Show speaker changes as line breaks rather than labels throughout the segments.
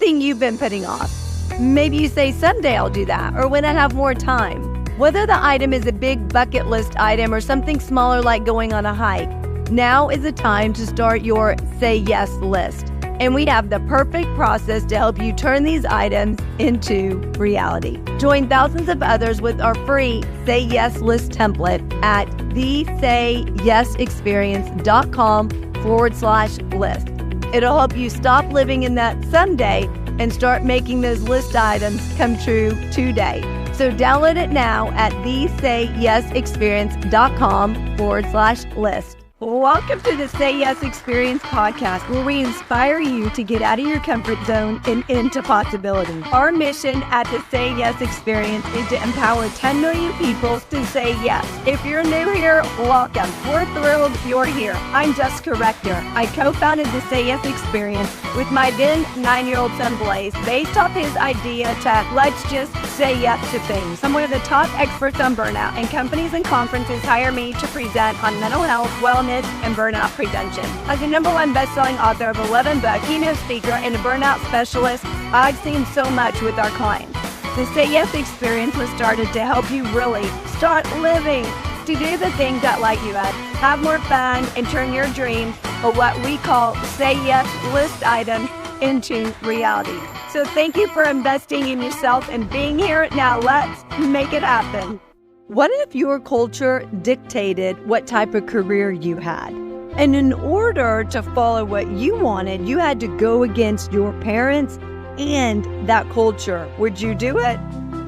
anything you've been putting off. Maybe you say, someday I'll do that, or when I have more time. Whether the item is a big bucket list item or something smaller like going on a hike, now is the time to start your Say Yes list. And we have the perfect process to help you turn these items into reality. Join thousands of others with our free Say Yes list template at thesayyesexperience.com/list. It'll help you stop living in that someday and start making those list items come true today. So download it now at thesayyesexperience.com/list. Welcome to the Say Yes Experience podcast, where we inspire you to get out of your comfort zone and into possibility. Our mission at the Say Yes Experience is to empower 10 million people to say yes. If you're new here, welcome. We're thrilled you're here. I'm Jessica Rector. I co-founded the Say Yes Experience with my then 9-year-old son Blaze, based off his idea to let's just say yes to things. I'm one of the top experts on burnout, and companies and conferences hire me to present on mental health, wellness, and burnout prevention. As a #1 best-selling author of 11 books, keynote speaker, and a burnout specialist, I've seen so much with our clients. The Say Yes Experience was started to help you really start living, to do the things that light you up, have more fun, and turn your dreams, or what we call Say Yes list items, into reality. So thank you for investing in yourself and being here. Now let's make it happen. What if your culture dictated what type of career you had? And in order to follow what you wanted, you had to go against your parents and that culture. Would you do it?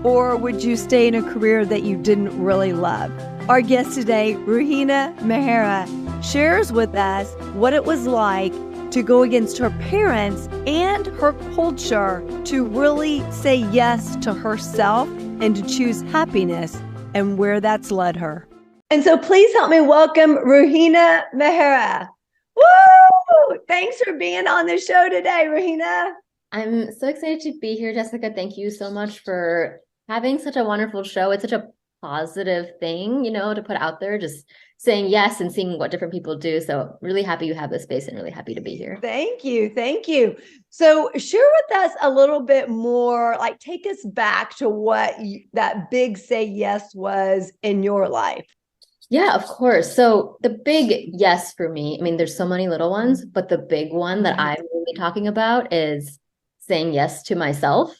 Or would you stay in a career that you didn't really love? Our guest today, Ruhina Mehra, shares with us what it was like to go against her parents and her culture to really say yes to herself and to choose happiness, and where that's led her. And so please help me welcome Ruhina Mehra. Woo! Thanks for being on the show today, Ruhina.
I'm so excited to be here, Jessica. Thank you so much for having such a wonderful show. It's such a positive thing, to put out there, just saying yes and seeing what different people do. So really happy you have this space and really happy to be here.
Thank you. Thank you. So share with us a little bit more, take us back to what that big say yes was in your life.
Yeah, of course. So the big yes for me, there's so many little ones, but the big one that I'm really talking about is saying yes to myself.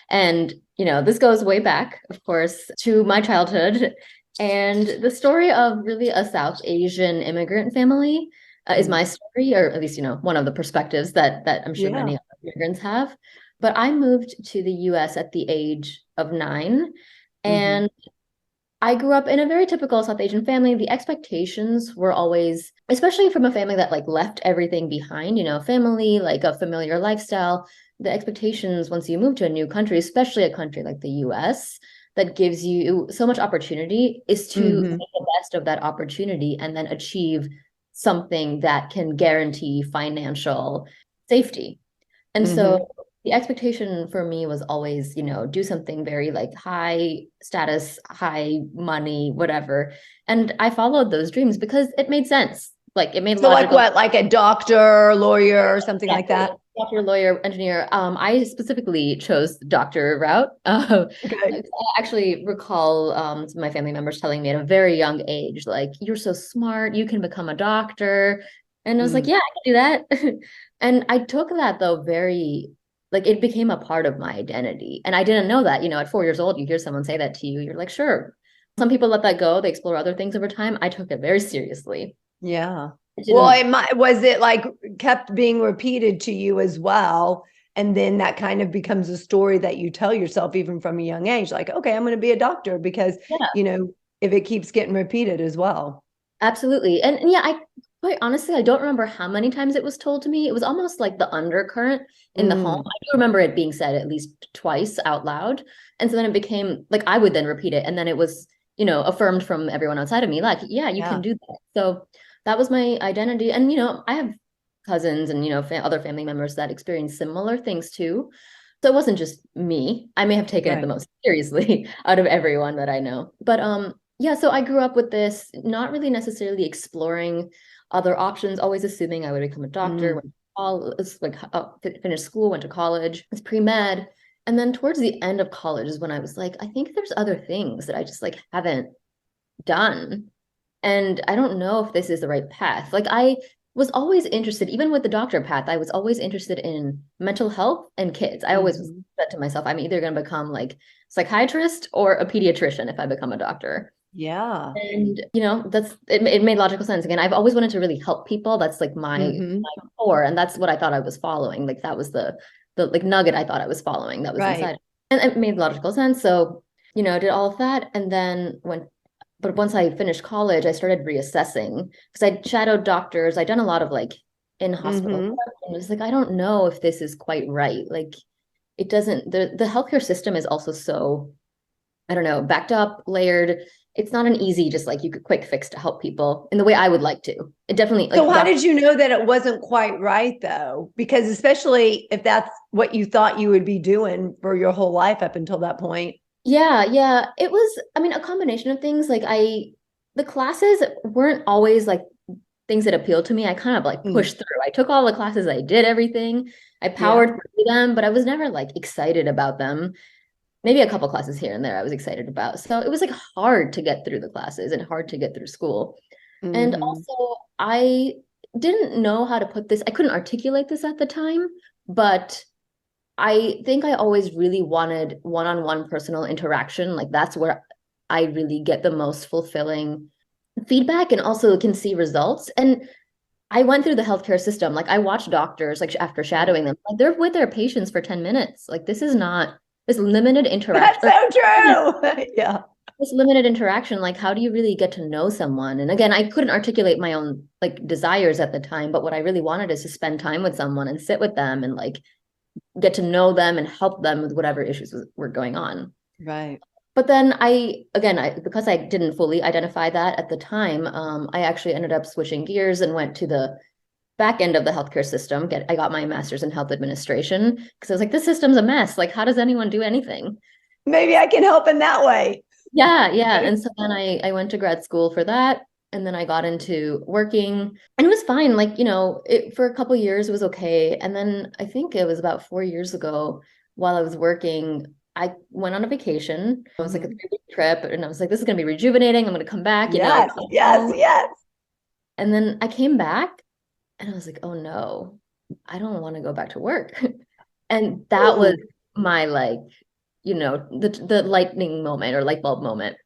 And, this goes way back, of course, to my childhood. And the story of really a South Asian immigrant family is my story, or at least, one of the perspectives that I'm sure many other immigrants have. But I moved to the US at the age of 9. And I grew up in a very typical South Asian family. The expectations were always, especially from a family that left everything behind, family, a familiar lifestyle. The expectations once you move to a new country, especially a country like the US, that gives you so much opportunity, is to make the best of that opportunity and then achieve something that can guarantee financial safety. And so the expectation for me was always, do something very high status, high money, whatever. And I followed those dreams because it made sense. It made
logical. Like a doctor, lawyer, or something like that?
Doctor, lawyer, engineer. I specifically chose the doctor route. I actually recall some of my family members telling me at a very young age, you're so smart, you can become a doctor. And I was like, yeah, I can do that. And I took that though very, it became a part of my identity. And I didn't know that, at 4 years old, you hear someone say that to you, you're like, sure. Some people let that go. They explore other things over time. I took it very seriously.
Yeah. Well, was it kept being repeated to you as well? And then that kind of becomes a story that you tell yourself even from a young age, okay, I'm going to be a doctor because, if it keeps getting repeated as well.
Absolutely. And quite honestly, I don't remember how many times it was told to me. It was almost like the undercurrent in the home. I do remember it being said at least twice out loud. And so then it became I would then repeat it. And then it was, affirmed from everyone outside of me, you can do that. So that was my identity. And, I have cousins and, other family members that experience similar things too. So it wasn't just me. I may have taken it the most seriously out of everyone that I know. But so I grew up with this, not really necessarily exploring other options, always assuming I would become a doctor, went to all it's like finished school, went to college, it's pre-med. And then towards the end of college is when I was like, I think there's other things that I just like haven't done. And I don't know if this is the right path. Like I was always interested, even with the doctor path, I was always interested in mental health and kids. I always said to myself, I'm either going to become like psychiatrist or a pediatrician if I become a doctor.
Yeah.
And it made logical sense. Again, I've always wanted to really help people. That's like my core. And that's what I thought I was following. Like that was the like nugget I thought I was following that was inside. And it made logical sense. So, did all of that. And then but once I finished college, I started reassessing because I'd shadowed doctors. I'd done a lot of like in hospital work, and it was like, I don't know if this is quite right. Like it doesn't, the healthcare system is also so, I don't know, backed up, layered. It's not an easy, just like you could quick fix to help people in the way I would like to. It definitely.
So how did you know that it wasn't quite right though? Because especially if that's what you thought you would be doing for your whole life up until that point.
Yeah. It was, I mean, a combination of things. Like the classes weren't always like things that appealed to me. I kind of like pushed through. I took all the classes, I did everything. I powered through them, but I was never like excited about them. Maybe a couple classes here and there I was excited about. So it was like hard to get through the classes and hard to get through school. And also I didn't know how to put this. I couldn't articulate this at the time, but I think I always really wanted one-on-one personal interaction. Like that's where I really get the most fulfilling feedback and also can see results. And I went through the healthcare system. Like I watched doctors, like after shadowing them, like they're with their patients for 10 minutes. Like this is not this limited interaction.
That's so true. Yeah.
This limited interaction, like how do you really get to know someone? And again, I couldn't articulate my own like desires at the time, but what I really wanted is to spend time with someone and sit with them and like get to know them and help them with whatever issues were going on.
Right.
But then because I didn't fully identify that at the time, I actually ended up switching gears and went to the back end of the healthcare system. I got my master's in health administration because I was like, this system's a mess. Like, how does anyone do anything?
Maybe I can help in that way.
Yeah. And so then I went to grad school for that. And then I got into working and it was fine. Like, for a couple of years, it was okay. And then I think it was about 4 years ago while I was working, I went on a vacation. It was like a 3-week trip. And I was like, this is going to be rejuvenating. I'm going to come back.
Yes.
And then I came back and I was like, oh no, I don't want to go back to work. And that was my the lightning moment or light bulb moment.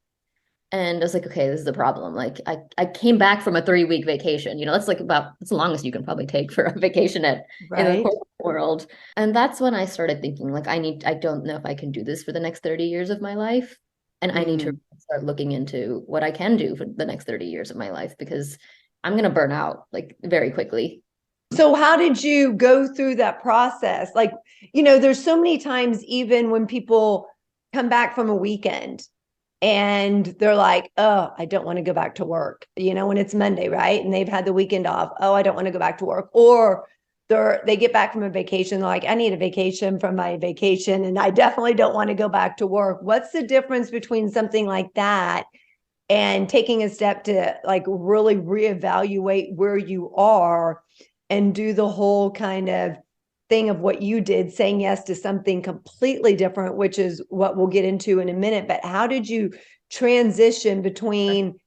And I was like, okay, this is the problem. Like I came back from a 3-week vacation. That's like about as long as you can probably take for a vacation in the corporate world. And that's when I started thinking like, I don't know if I can do this for the next 30 years of my life. And I need to start looking into what I can do for the next 30 years of my life because I'm going to burn out like very quickly.
So how did you go through that process? Like, there's so many times, even when people come back from a weekend and they're like, oh, I don't want to go back to work, when it's Monday, right? And they've had the weekend off. Oh, I don't want to go back to work. Or they get back from a vacation. They're like, I need a vacation from my vacation. And I definitely don't want to go back to work. What's the difference between something like that and taking a step to like really reevaluate where you are and do the whole kind of thing of what you did, saying yes to something completely different, which is what we'll get into in a minute. But how did you transition between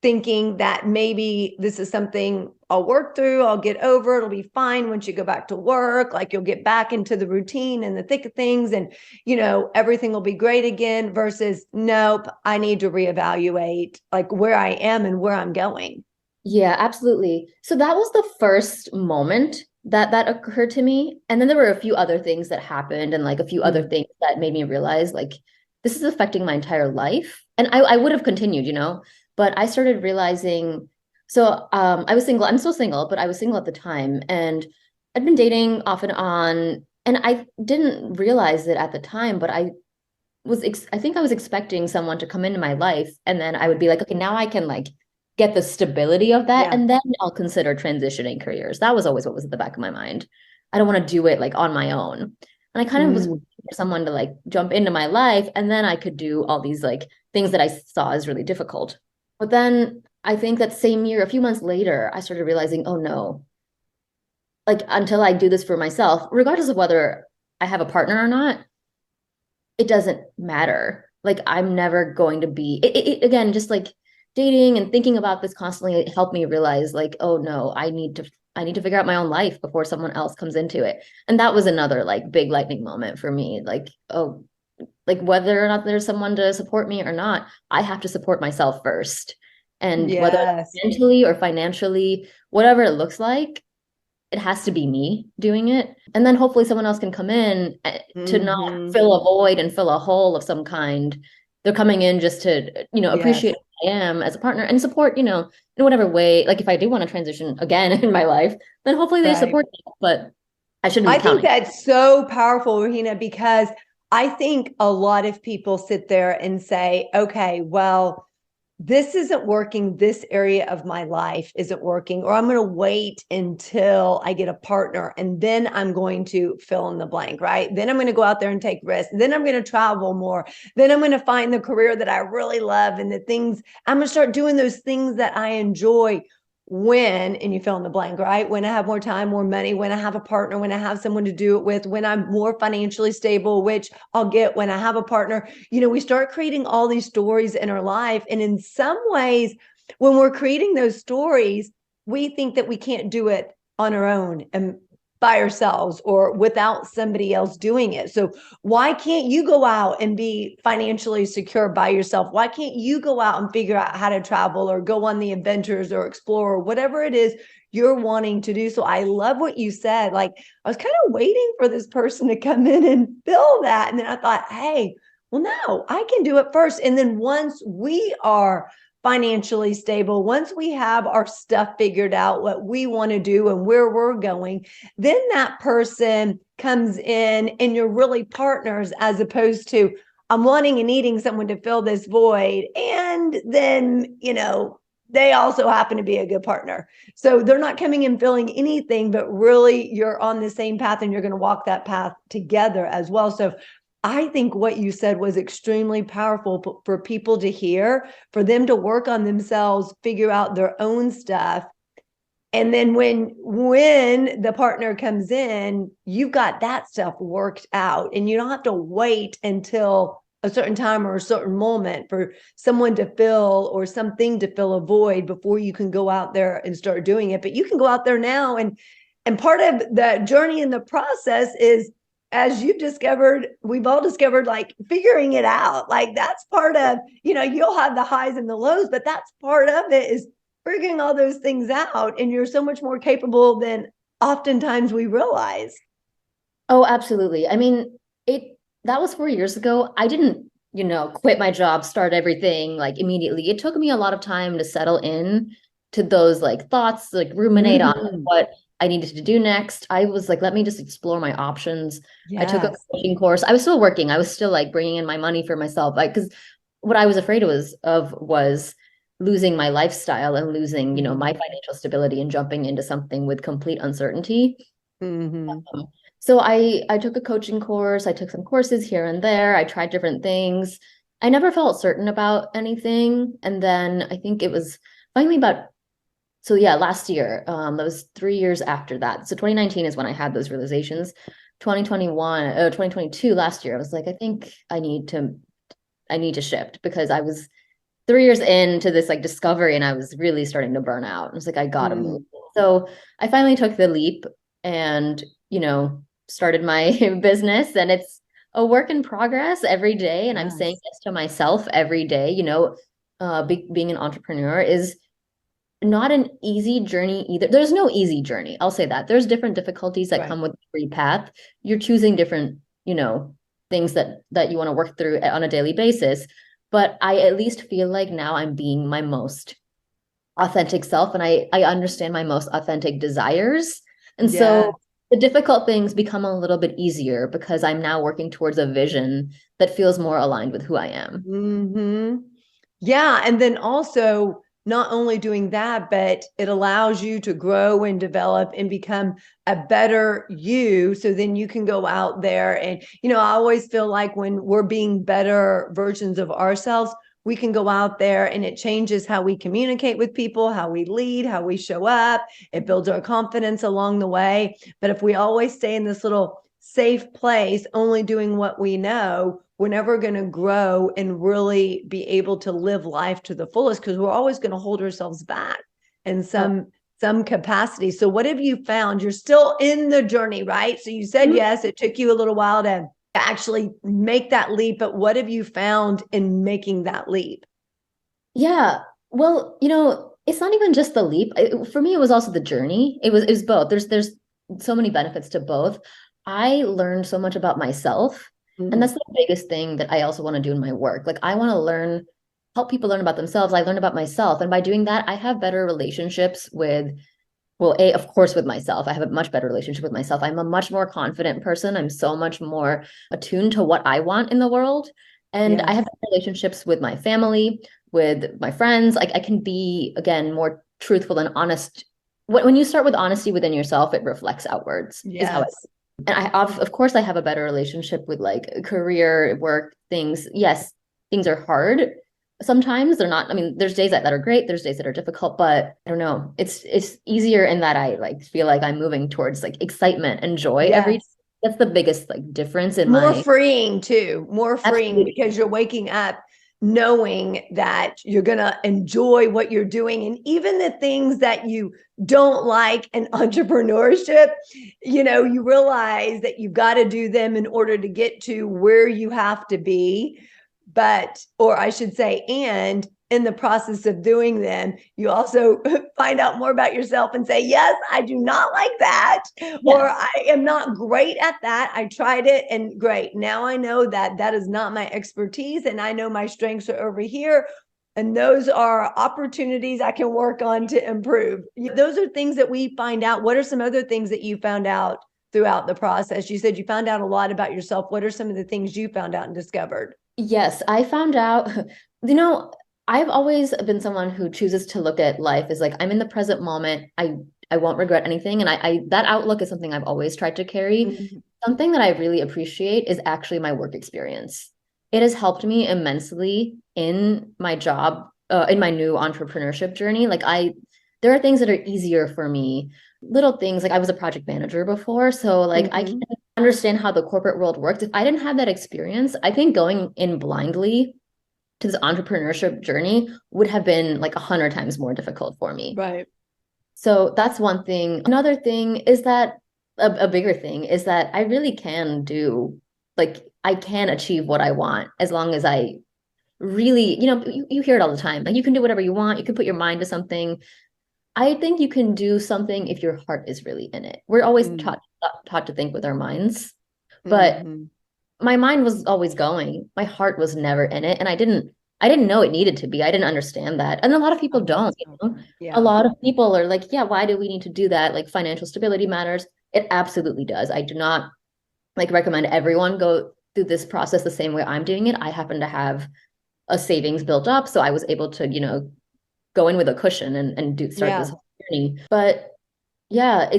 thinking that maybe this is something I'll work through, I'll get over, it'll be fine once you go back to work, like you'll get back into the routine and the thick of things and, everything will be great again versus nope, I need to reevaluate like where I am and where I'm going?
Yeah, absolutely. So that was the first moment that occurred to me. And then there were a few other things that happened and like a few other things that made me realize like this is affecting my entire life. And I would have continued, but I started realizing, so I was single, I'm still single, but I was single at the time and I'd been dating off and on and I didn't realize it at the time, but I think I was expecting someone to come into my life and then I would be like, okay, now I can like get the stability of that and then I'll consider transitioning careers. That was always what was at the back of my mind. I don't want to do it like on my own. And I kind of was waiting for someone to like jump into my life and then I could do all these like things that I saw as really difficult. But then I think that same year, a few months later, I started realizing, oh no, like until I do this for myself, regardless of whether I have a partner or not, it doesn't matter. Like I'm never going to be again, just like dating and thinking about this constantly, it helped me realize like, oh no, I need to figure out my own life before someone else comes into it. And that was another like big lightning moment for me. Like, oh, like whether or not there's someone to support me or not, I have to support myself first. And whether
Yes.
mentally or financially, whatever it looks like, it has to be me doing it. And then hopefully someone else can come in to not fill a void and fill a hole of some kind. They're coming in just to,
Yes.
appreciate who I am as a partner and support, in whatever way. Like if I do want to transition again in my life, then hopefully they
Right.
support me. But I shouldn't
I
be
think
counting.
that's so powerful, Ruhina, because I think a lot of people sit there and say, okay, well, this isn't working. This area of my life isn't working, or I'm going to wait until I get a partner and then I'm going to fill in the blank, right? Then I'm going to go out there and take risks. Then I'm going to travel more. Then I'm going to find the career that I really love and the things I'm going to start doing those things that I enjoy when, and you fill in the blank, right? When I have more time, more money, when I have a partner, when I have someone to do it with, when I'm more financially stable, which I'll get when I have a partner. We start creating all these stories in our life. And in some ways, when we're creating those stories, we think that we can't do it on our own and by ourselves or without somebody else doing it. So why can't you go out and be financially secure by yourself? Why can't you go out and figure out how to travel or go on the adventures or explore or whatever it is you're wanting to do? So I love what you said. Like I was kind of waiting for this person to come in and fill that. And then I thought, hey, well, no, I can do it first. And then once we are financially stable, once we have our stuff figured out, what we want to do and where we're going, then that person comes in and you're really partners as opposed to I'm wanting and needing someone to fill this void. And then, they also happen to be a good partner. So they're not coming and filling anything, but really you're on the same path and you're going to walk that path together as well. So I think what you said was extremely powerful for people to hear, for them to work on themselves, figure out their own stuff. And then when the partner comes in, you've got that stuff worked out and you don't have to wait until a certain time or a certain moment for someone to fill or something to fill a void before you can go out there and start doing it. But you can go out there now and part of the journey in the process is, as you've discovered, we've all discovered, like figuring it out. Like that's part of, you'll have the highs and the lows, but that's part of it is figuring all those things out. And you're so much more capable than oftentimes we realize.
Oh, absolutely. I mean, that was 4 years ago. I didn't, quit my job, start everything like immediately. It took me a lot of time to settle in to those like thoughts, like ruminate on what I needed to do next. I was like, let me just explore my options. I took a coaching course. I was still working. I was still like bringing in my money for myself. Like, because what I was afraid was losing my lifestyle and losing, my financial stability and jumping into something with complete uncertainty. So I took a coaching course. I took some courses here and there. I tried different things. I never felt certain about anything. And then I think it was finally last year, that was 3 years after that. So 2019 is when I had those realizations. 2022, last year, I was like, I think I need to shift because I was 3 years into this like discovery and I was really starting to burn out. I was like, I gotta move. So I finally took the leap and, started my business, and it's a work in progress every day. And I'm saying yes to myself every day. Being an entrepreneur is not an easy journey either. There's no easy journey. I'll say that. There's different difficulties that come with every path. You're choosing different, things that you want to work through on a daily basis. But I at least feel like now I'm being my most authentic self, and I understand my most authentic desires. And so the difficult things become a little bit easier because I'm now working towards a vision that feels more aligned with who I am.
Yeah. And then also not only doing that, but it allows you to grow and develop and become a better you. So then you can go out there and, I always feel like when we're being better versions of ourselves, we can go out there and it changes how we communicate with people, how we lead, how we show up. It builds our confidence along the way. But if we always stay in this little safe place, only doing what we know, we're never going to grow and really be able to live life to the fullest, because we're always going to hold ourselves back in some capacity. So what have you found? You're still in the journey, right? So you said yes, it took you a little while to actually make that leap, but what have you found in making that leap?
Yeah. Well, it's not even just the leap. For me, it was also the journey. It was both. There's so many benefits to both. I learned so much about myself. And that's the biggest thing that I also want to do in my work. Like, I want to help people learn about themselves. I learned about myself. And by doing that, I have better relationships with, well, of course, with myself. I have a much better relationship with myself. I'm a much more confident person. I'm so much more attuned to what I want in the world. And I have relationships with my family, with my friends. Like, I can be, again, more truthful and honest. When you start with honesty within yourself, it reflects outwards. Is how and of course, I have a better relationship with like career, work, things. Yes, things are hard. Sometimes they're not. I mean, there's days that are great. There's days that are difficult, but I don't know. It's easier in that I like feel like I'm moving towards like excitement and joy every day. That's the biggest like difference in
more freeing too. More freeing. Absolutely. Because you're waking up knowing that you're going to enjoy what you're doing. And even the things that you don't like in entrepreneurship, you realize that you've got to do them in order to get to where you have to be. But, or I should say, and in the process of doing them, you also find out more about yourself and say, yes, I do not like that. Yes. Or I am not great at that. I tried it and great. Now I know that that is not my expertise. And I know my strengths are over here. And those are opportunities I can work on to improve. Those are things that we find out. What are some other things that you found out throughout the process? You said you found out a lot about yourself. What are some of the things you found out and discovered?
Yes, I found out, I've always been someone who chooses to look at life as like, I'm in the present moment. I won't regret anything. And I that outlook is something I've always tried to carry. Mm-hmm. Something that I really appreciate is actually my work experience. It has helped me immensely in my job, in my new entrepreneurship journey. Like there are things that are easier for me, little things. Like I was a project manager before. So like I can understand how the corporate world works. If I didn't have that experience, I think going in blindly to this entrepreneurship journey would have been like 100 times more difficult for me.
Right.
So that's one thing. Another thing is that a bigger thing is that I really can I can achieve what I want as long as I really, you hear it all the time. Like you can do whatever you want. You can put your mind to something. I think you can do something if your heart is really in it. We're always taught to think with our minds, but my mind was always going. My heart was never in it. And I didn't know it needed to be. I didn't understand that. And a lot of people don't, Yeah. A lot of people are like, yeah, why do we need to do that? Like financial stability matters. It absolutely does. I do not recommend everyone go through this process the same way I'm doing it. I happen to have a savings built up. So I was able to, go in with a cushion and start this whole journey. But yeah,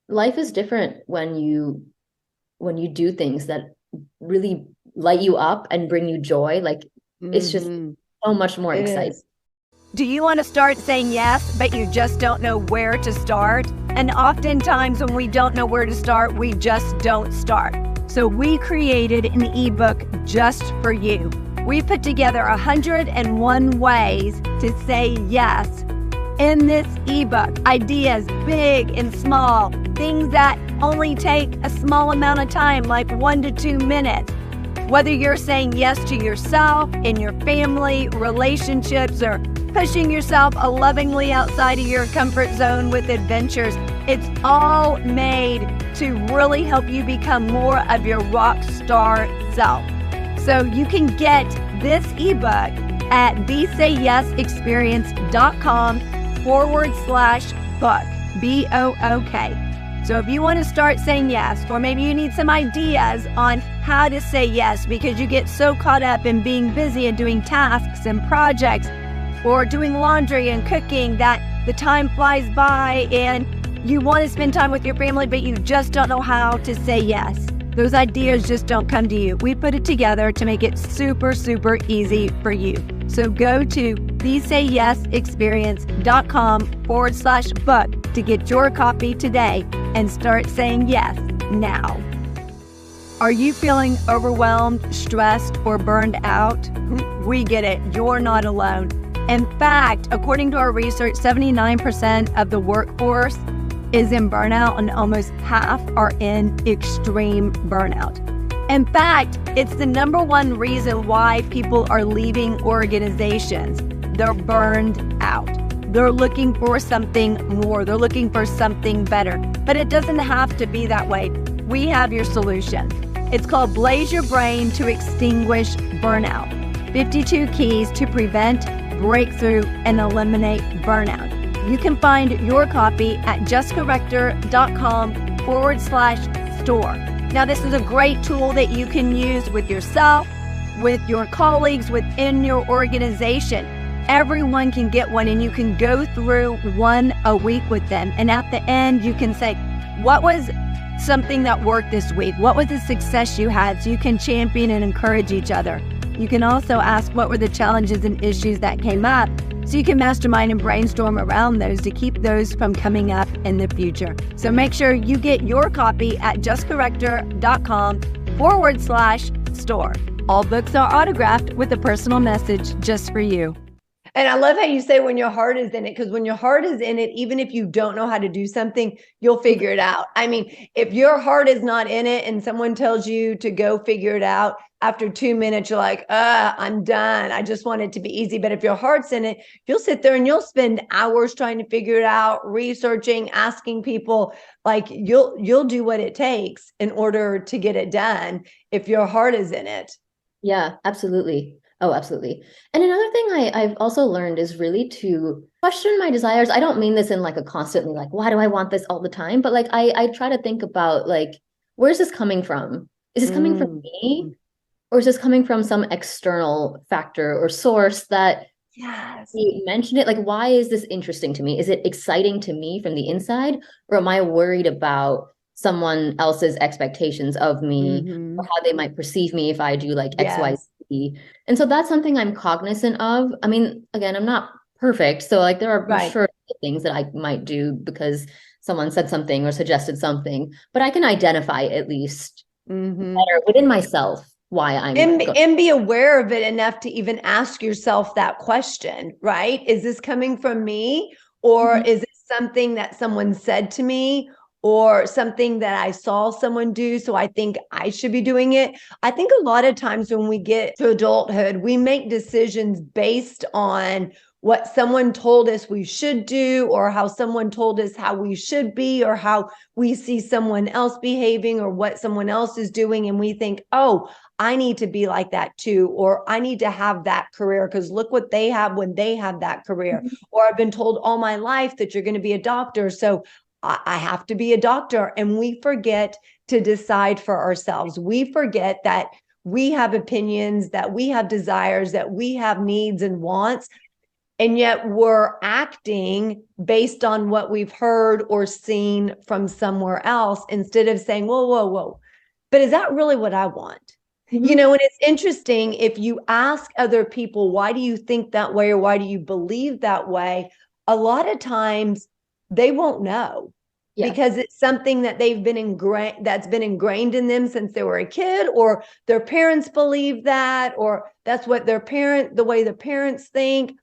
life is different when you do things that really light you up and bring you joy. Like it's just so much more exciting.
Do you want to start saying yes, but you just don't know where to start? And oftentimes when we don't know where to start, we just don't start. So we created an ebook just for you. We put together 101 ways to say yes. In this ebook, ideas big and small, things that only take a small amount of time, like 1 to 2 minutes. Whether you're saying yes to yourself, in your family, relationships, or pushing yourself lovingly outside of your comfort zone with adventures, it's all made to really help you become more of your rock star self. So you can get this ebook at thesayyesexperience.com/book, BOOK. So if you want to start saying yes, or maybe you need some ideas on how to say yes because you get so caught up in being busy and doing tasks and projects or doing laundry and cooking that the time flies by and you want to spend time with your family, but you just don't know how to say yes. Those ideas just don't come to you. We put it together to make it super, super easy for you. So go to thesayyesexperience.com/book to get your copy today and start saying yes now. Are you feeling overwhelmed, stressed, or burned out? We get it. You're not alone. In fact, according to our research, 79% of the workforce is in burnout, and almost half are in extreme burnout. In fact, it's the number one reason why people are leaving organizations. They're burned out. They're looking for something more. They're looking for something better. But it doesn't have to be that way. We have your solution. It's called Blaze Your Brain to Extinguish Burnout. 52 Keys to Prevent, Breakthrough, and Eliminate Burnout. You can find your copy at jessicarector.com/store. Now, this is a great tool that you can use with yourself, with your colleagues, within your organization. Everyone can get one, and you can go through one a week with them. And at the end, you can say, what was something that worked this week? What was the success you had? So you can champion and encourage each other. You can also ask what were the challenges and issues that came up, so you can mastermind and brainstorm around those to keep those from coming up in the future. So make sure you get your copy at jessicarector.com/store. All books are autographed with a personal message just for you.
And I love how you say when your heart is in it, because when your heart is in it, even if you don't know how to do something, you'll figure it out. I mean, if your heart is not in it and someone tells you to go figure it out, after 2 minutes, you're like, I'm done. I just want it to be easy. But if your heart's in it, you'll sit there and you'll spend hours trying to figure it out, researching, asking people. Like you'll do what it takes in order to get it done if your heart is in it.
Yeah, absolutely. Oh, absolutely. And another thing I've also learned is really to question my desires. I don't mean this in like a constantly like, why do I want this all the time? But like, I try to think about like, where's this coming from? Is this coming from me? Or is this coming from some external factor or source that we mentioned it? Like, why is this interesting to me? Is it exciting to me from the inside? Or am I worried about someone else's expectations of me or how they might perceive me if I do like X, Y, Z? And so that's something I'm cognizant of. I mean, again, I'm not perfect. So like there are sure things that I might do because someone said something or suggested something, but I can identify at least better within myself why I'm
and be aware of it enough to even ask yourself that question, right? Is this coming from me, or is it something that someone said to me, or something that I saw someone do, so I think I should be doing it? I think a lot of times when we get to adulthood, we make decisions based on what someone told us we should do, or how someone told us how we should be, or how we see someone else behaving, or what someone else is doing. And we think, oh, I need to be like that too, or I need to have that career because look what they have when they have that career. Or I've been told all my life that you're going to be a doctor, so I have to be a doctor. And we forget to decide for ourselves. We forget that we have opinions, that we have desires, that we have needs and wants. And yet we're acting based on what we've heard or seen from somewhere else instead of saying, whoa, whoa, whoa, but is that really what I want? You know, and it's interesting if you ask other people, why do you think that way? Or why do you believe that way? A lot of times they won't know because it's something that they've been ingrained in them since they were a kid, or their parents believe that, or that's what the way the parents think.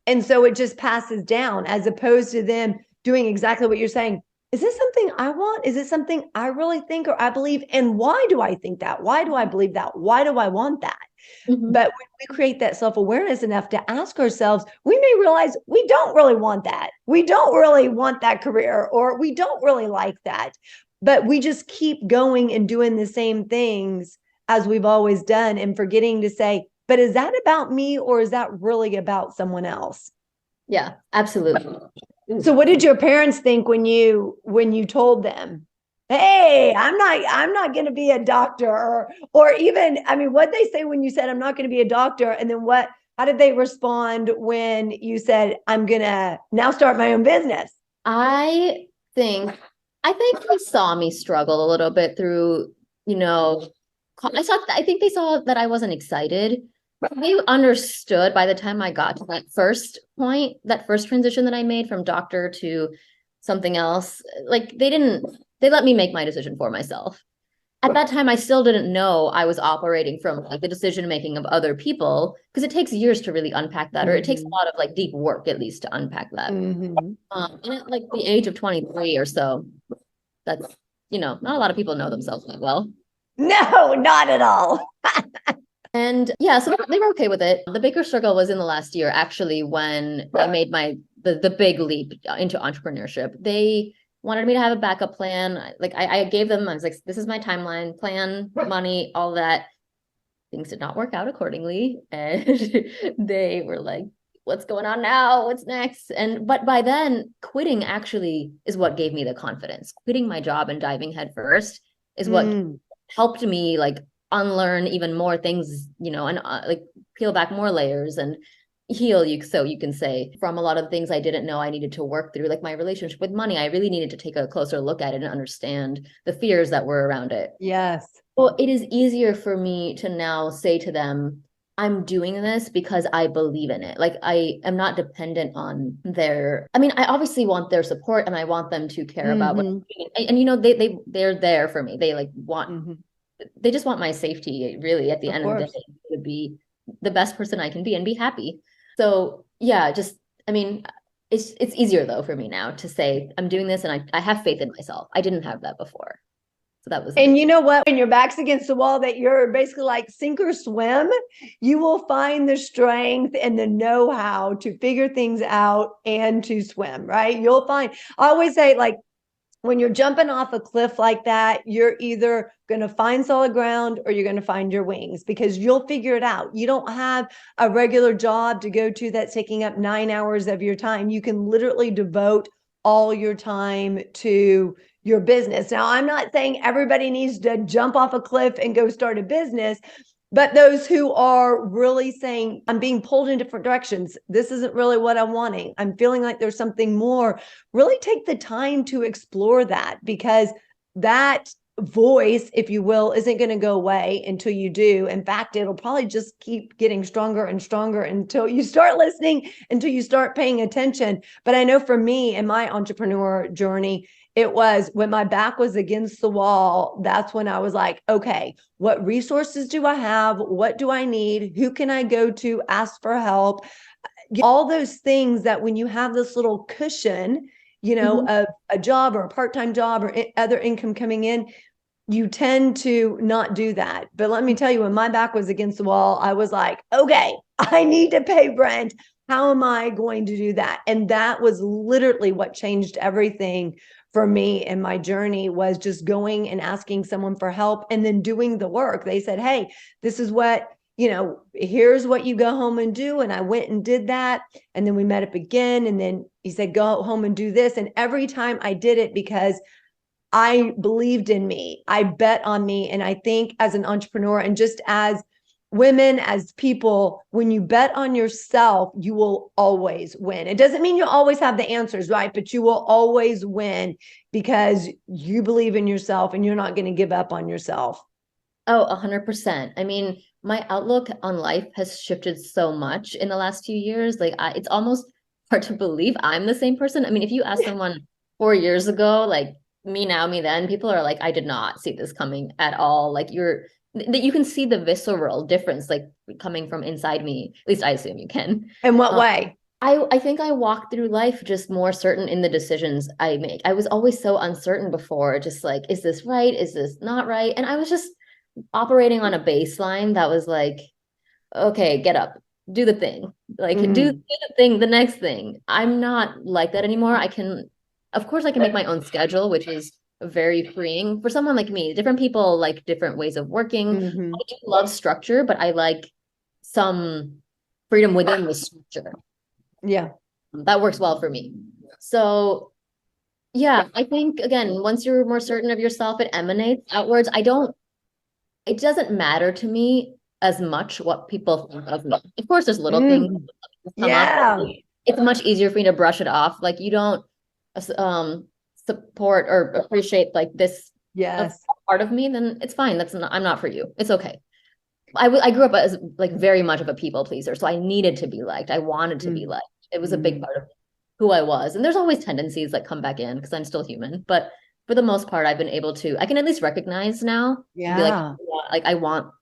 And so it just passes down, as opposed to them doing exactly what you're saying. Is this something I want? Is it something I really think or I believe? And why do I think that? Why do I believe that? Why do I want that? But when we create that self-awareness enough to ask ourselves, we may realize we don't really want that. We don't really want that career, or we don't really like that. But we just keep going and doing the same things as we've always done, and forgetting to say, but is that about me, or is that really about someone else?
Yeah, absolutely.
So what did your parents think when you told them, hey, I'm not going to be a doctor, or even, I mean, what they say when you said, I'm not going to be a doctor? And then how did they respond when you said, I'm going to now start my own business?
I think they saw me struggle a little bit through, you know, I think they saw that I wasn't excited. They understood by the time I got to that first point, that first transition that I made from doctor to something else. Like they let me make my decision for myself. At that time, I still didn't know I was operating from like the decision making of other people, because it takes years to really unpack that, or it takes a lot of like deep work at least to unpack that. And at like the age of 23 or so, that's, not a lot of people know themselves that well.
No, not at all.
And yeah, so they were okay with it. The bigger struggle was in the last year, actually, when I made the big leap into entrepreneurship. They wanted me to have a backup plan. Like I gave them, I was like, this is my timeline, plan, money, all that. Things did not work out accordingly. And they were like, what's going on now? What's next? But by then, quitting actually is what gave me the confidence. Quitting my job and diving headfirst is what helped me like unlearn even more things, and like peel back more layers and heal so you can say, from a lot of things I didn't know I needed to work through, like my relationship with money. I really needed to take a closer look at it and understand the fears that were around it.
Yes.
Well, it is easier for me to now say to them, I'm doing this because I believe in it. Like I am not dependent on I obviously want their support and I want them to care about what I'm doing. And they're there for me. They like want they just want my safety, really, at the end of the day, to be the best person I can be and be happy. So yeah, it's easier though for me now to say I'm doing this and I have faith in myself. I didn't have that before. So that was.
And you know what? When your back's against the wall, that you're basically like sink or swim, you will find the strength and the know-how to figure things out and to swim, right? You'll find, I always say, like, when you're jumping off a cliff like that, you're either going to find solid ground or you're going to find your wings, because you'll figure it out. You don't have a regular job to go to that's taking up 9 hours of your time. You can literally devote all your time to your business. Now, I'm not saying everybody needs to jump off a cliff and go start a business, but those who are really saying, I'm being pulled in different directions, this isn't really what I'm wanting, I'm feeling like there's something more, really take the time to explore that, because that voice, if you will, isn't going to go away until you do. In fact, it'll probably just keep getting stronger and stronger until you start listening, until you start paying attention. But I know for me in my entrepreneur journey, it was when my back was against the wall. That's when I was like, okay, what resources do I have? What do I need? Who can I go to ask for help? All those things that when you have this little cushion, of a job or a part-time job or other income coming in, you tend to not do that. But let me tell you, when my back was against the wall, I was like, okay, I need to pay rent. How am I going to do that? And that was literally what changed everything for me in my journey, was just going and asking someone for help and then doing the work. They said, hey, this is what, here's what you go home and do. And I went and did that. And then we met up again. And then he said, go home and do this. And every time I did it, because I believed in me, I bet on me. And I think as an entrepreneur, and just as women, as people, when you bet on yourself, you will always win. It doesn't mean you'll always have the answers, right? But you will always win because you believe in yourself and you're not going to give up on yourself.
Oh, 100%. I mean, my outlook on life has shifted so much in the last few years. Like it's almost hard to believe I'm the same person. I mean, if you ask someone 4 years ago, like me now, me then, people are like, I did not see this coming at all. Like that you can see the visceral difference, like coming from inside me. At least I assume you can.
In what way?
I think I walk through life just more certain in the decisions I make. I was always so uncertain before, just like, is this right? Is this not right? And I was just operating on a baseline that was like, okay, get up, do the thing, like do the thing, the next thing. I'm not like that anymore. Of course I can make my own schedule, which is very freeing for someone like me. Different people like different ways of working. I do love structure, but I like some freedom within the structure.
Yeah.
That works well for me. So yeah, I think again, once you're more certain of yourself, it emanates outwards. It doesn't matter to me as much what people think of me. Of course, there's little things that come up. It's much easier for me to brush it off. Like you don't support or appreciate like this
Yes.
part of me, then it's fine. I'm not for you. It's okay. I grew up as like very much of a people pleaser. So I needed to be liked. I wanted to be liked. It was a big part of who I was. And there's always tendencies that come back in because I'm still human. But for the most part, I've been able to, I can at least recognize now, and be like, I want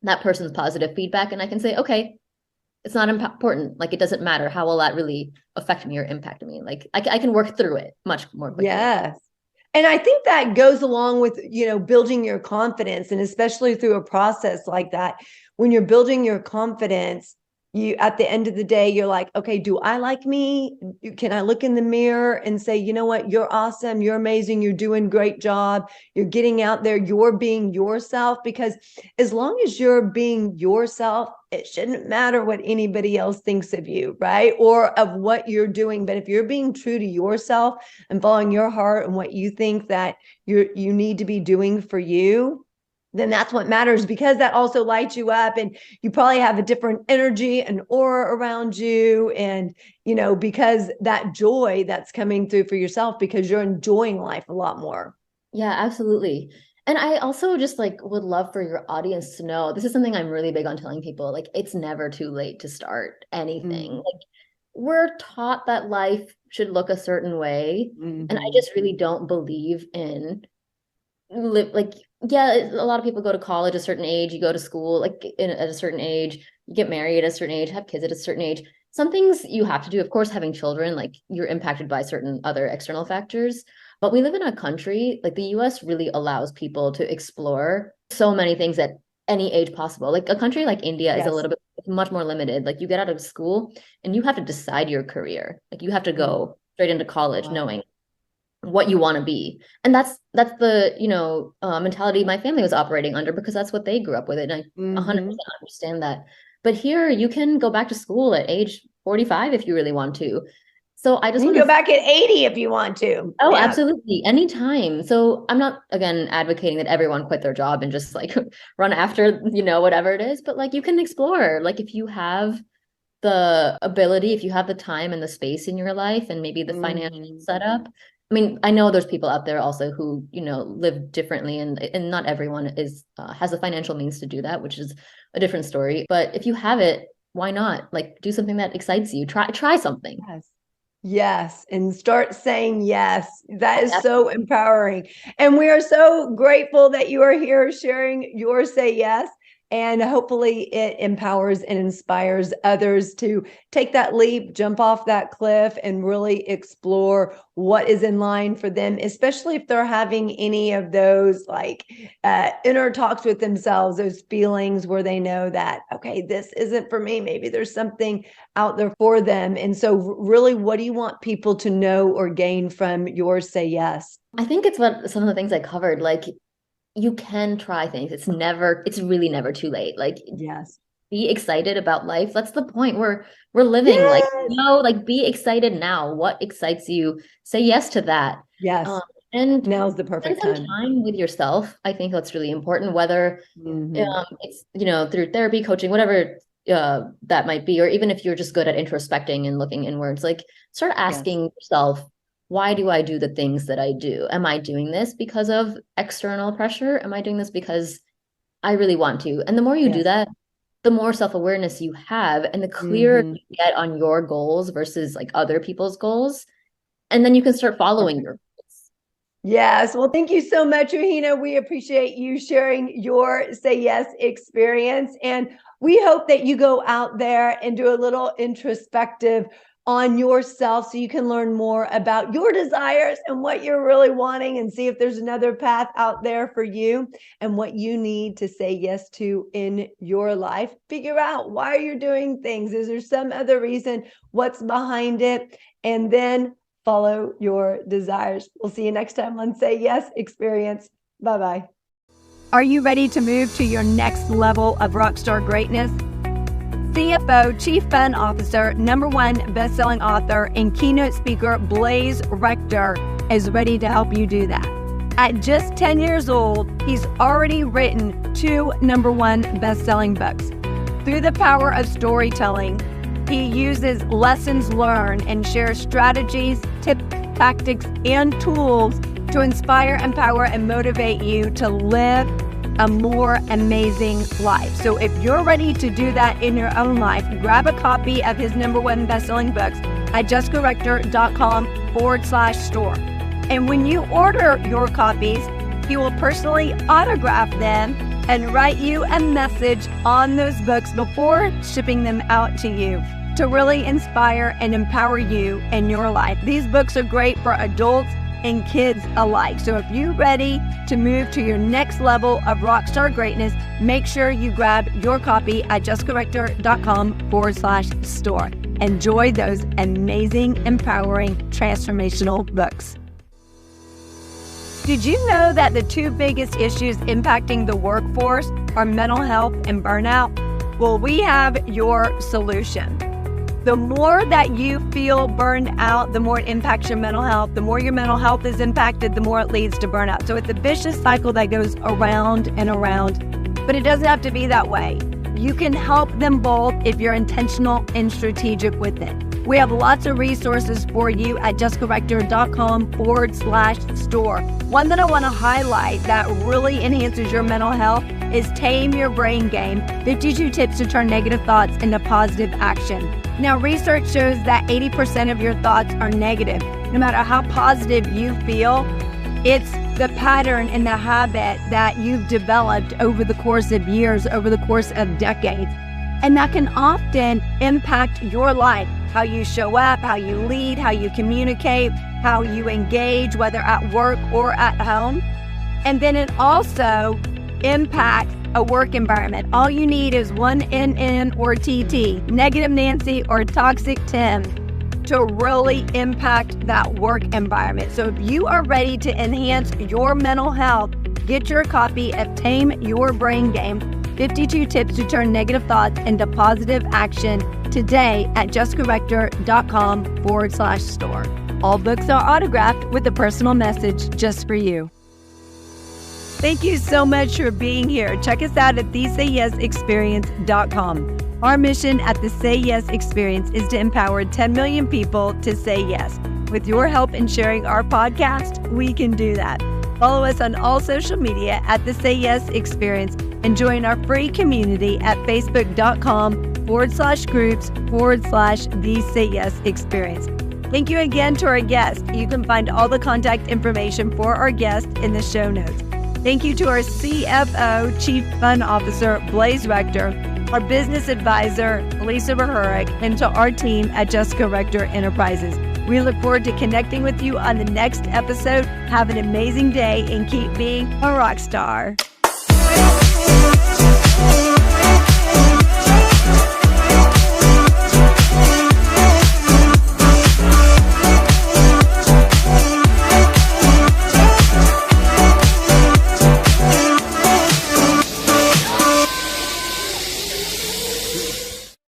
that person's positive feedback. And I can say, okay, it's not important. Like, it doesn't matter. How will that really affect me or impact me? Like, I can work through it much more quickly.
Yes. And I think that goes along with, building your confidence, and especially through a process like that. When you're building your confidence, at the end of the day, you're like, okay, do I like me? Can I look in the mirror and say, you know what? You're awesome. You're amazing. You're doing a great job. You're getting out there. You're being yourself, because as long as you're being yourself, it shouldn't matter what anybody else thinks of you, right? Or of what you're doing. But if you're being true to yourself and following your heart and what you think that you need to be doing for you, then that's what matters, because that also lights you up, and you probably have a different energy and aura around you. And, because that joy that's coming through for yourself, because you're enjoying life a lot more.
Yeah, absolutely. And I also just would love for your audience to know, this is something I'm really big on telling people, like, it's never too late to start anything. Like, we're taught that life should look a certain way. And I just really don't believe in a lot of people go to college at a certain age, you go to school at a certain age, you get married at a certain age, have kids at a certain age. Some things you have to do, of course, having children, like, you're impacted by certain other external factors. But we live in a country, like the US really allows people to explore so many things at any age possible. Like, a country like India is a little bit much more limited. Like, you get out of school and you have to decide your career. Like, you have to go straight into college knowing what you want to be. And that's the mentality my family was operating under, because that's what they grew up with. And I 100% understand that. But here, you can go back to school at age 45 if you really want to. So I just
want to go back at 80 if you want to.
Oh, yeah. Absolutely. Anytime. So I'm not, again, advocating that everyone quit their job and just run after, whatever it is. But you can explore, if you have the ability, if you have the time and the space in your life, and maybe the financial setup. I mean, I know there's people out there also who, live differently, and not everyone has the financial means to do that, which is a different story. But if you have it, why not? Do something that excites you. Try something.
Yes. And start saying yes. That is so empowering. And we are so grateful that you are here sharing your say yes. And hopefully it empowers and inspires others to take that leap, jump off that cliff, and really explore what is in line for them, especially if they're having any of those inner talks with themselves, those feelings where they know that, okay, this isn't for me. Maybe there's something out there for them. And so really, what do you want people to know or gain from your say yes?
I think it's some of the things I covered, you can try things. It's really never too late.
Yes.
Be excited about life. That's the point. We're living. Yes. Be excited now. What excites you? Say yes to that.
Yes.
And
now's the perfect
time with yourself. I think that's really important, whether it's, through therapy, coaching, whatever that might be, or even if you're just good at introspecting and looking inwards, start asking yourself, why do I do the things that I do? Am I doing this because of external pressure? Am I doing this because I really want to? And the more you do that, the more self-awareness you have, and the clearer you get on your goals versus other people's goals. And then you can start following your goals.
Yes. Well, thank you so much, Ruhina. We appreciate you sharing your say yes experience. And we hope that you go out there and do a little introspective on yourself, so you can learn more about your desires and what you're really wanting, and see if there's another path out there for you and what you need to say yes to in your life. Figure out why you're doing things. Is there some other reason? What's behind it? And then follow your desires. We'll see you next time on Say Yes Experience. Bye-bye.
Are you ready to move to your next level of rockstar greatness? CFO, Chief Fun Officer, #1 best-selling author, and keynote speaker Blaze Rector is ready to help you do that. At just 10 years old, he's already written 2 #1 best-selling books. Through the power of storytelling, he uses lessons learned and shares strategies, tips, tactics, and tools to inspire, empower, and motivate you to live a more amazing life. So if you're ready to do that in your own life, grab a copy of his #1 best-selling books at jessicarector.com/store. And when you order your copies, he will personally autograph them and write you a message on those books before shipping them out to you to really inspire and empower you in your life. These books are great for adults and kids alike. So if you're ready to move to your next level of rockstar greatness, make sure you grab your copy at jessicarector.com/store. Enjoy those amazing, empowering, transformational books. Did you know that the two biggest issues impacting the workforce are mental health and burnout? Well, we have your solution. The more that you feel burned out, the more it impacts your mental health. The more your mental health is impacted, the more it leads to burnout. So it's a vicious cycle that goes around and around, but it doesn't have to be that way. You can help them both if you're intentional and strategic with it. We have lots of resources for you at jessicarector.com/store. One that I want to highlight that really enhances your mental health is Tame Your Brain Game, 52 Tips to Turn Negative Thoughts into Positive Action. Now, research shows that 80% of your thoughts are negative. No matter how positive you feel, it's the pattern and the habit that you've developed over the course of years, over the course of decades. And that can often impact your life, how you show up, how you lead, how you communicate, how you engage, whether at work or at home. And then it also impacts a work environment. All you need is one NN or TT, negative Nancy or toxic Tim, to really impact that work environment. So if you are ready to enhance your mental health, get your copy of Tame Your Brain Game, 52 Tips to Turn Negative Thoughts into Positive Action today at jessicarector.com/store. All books are autographed with a personal message just for you. Thank you so much for being here. Check us out at thesayyesexperience.com. Our mission at the Say Yes Experience is to empower 10 million people to say yes. With your help in sharing our podcast, we can do that. Follow us on all social media at the Say Yes Experience and join our free community at facebook.com/groups/the Say Yes Experience. Thank you again to our guest. You can find all the contact information for our guest in the show notes. Thank you to our CFO, Chief Fun Officer, Blaze Rector, our business advisor, Lisa Verhurick, and to our team at Jessica Rector Enterprises. We look forward to connecting with you on the next episode. Have an amazing day and keep being a rock star.